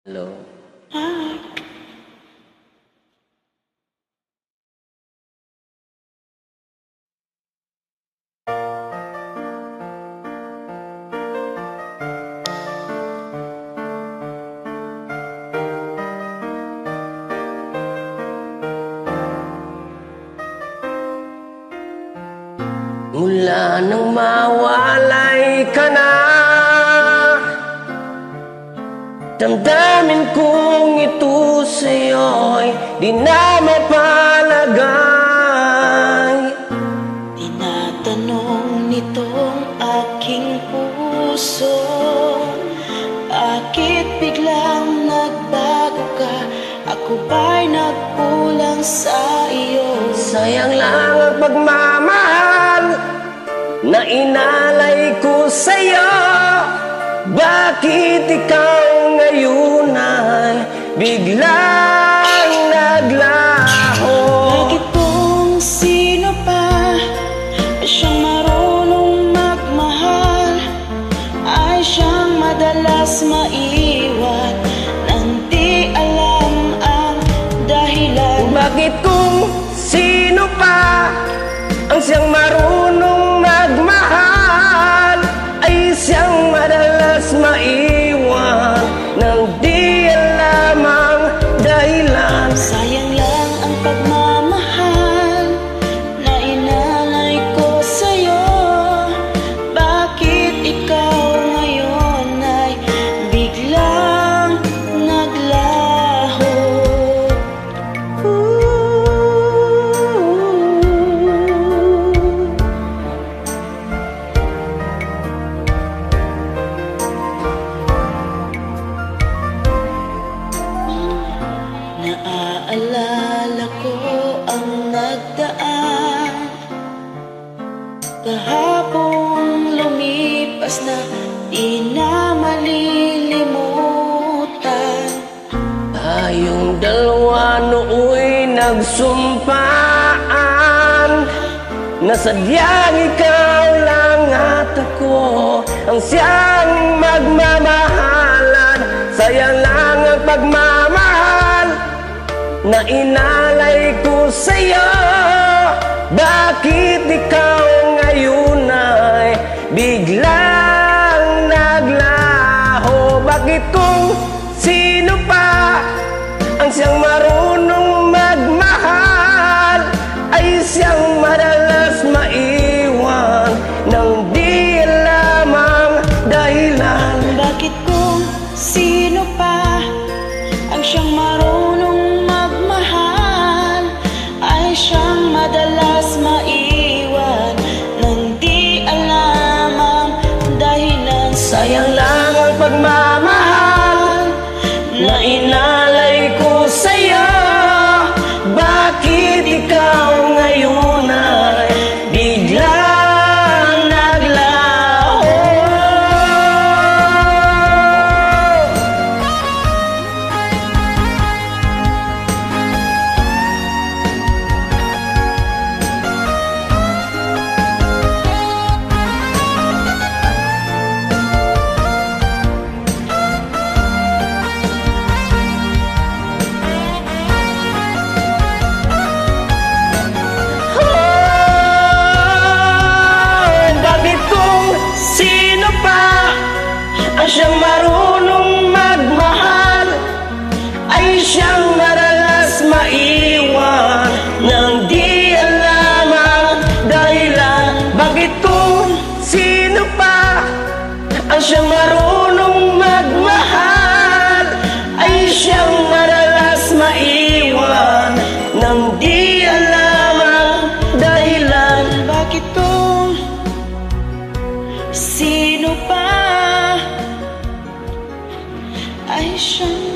Hello. Mula nang mawalay ka na, damdamin kong ito sa'yo'y di na mapalagay. Tinatanong nitong aking puso, bakit biglang nagbago ka? Ako ba'y nagkulang sa iyo? Sayang lang ang pagmamahal na inalay ko sa'yo. Bakit ikaw ngayon ay biglang naglaho? Bakit kung sino pa siyang marunong magmahal ay siyang madalas maiwan nang di alam ang dahilan? Bakit kung sino pa ang siyang marunong magmahal ay siyang madalas maiwan nang di alam ang dahilan? Sayang lang ang pagmamahal na inalay ko sa'yo. Bakit ikaw ngayon ay biglang naglaho? Naaalala ko ang nagdaan, kahapong lumipas na di na malilimutan. Tayong dalawa nooy nagsumpaan na sadyang ikaw lang at ako ang siyang magmamahalan. Sayang lang ang pagmamahal na inalay ko sa'yo. Bakit ikaw ngayon ay biglang naglaho? Bakit kung sino pa ang siyang marunong magmahal ay siyang madalas maiwan nang di alam ang dahilan? Bakit kung sino pa ang siyang marunong magmahal ay siyang madalas maiwan nang di alam ang dahilan? Sayang lang ang pagmamahal na inalay ko sa'yo. Bakit ikaw ngayon ay biglang naglaho? Bakit kung sino pa ang siyang marunong magmahal ay siyang madalas maiwan nang di alam ang dahilan? Bakit kung sino pa ang siyang marunong magmahal ay siyang madalas maiwan nang di alam ang dahilan? Bakit kung sino pa ay siyang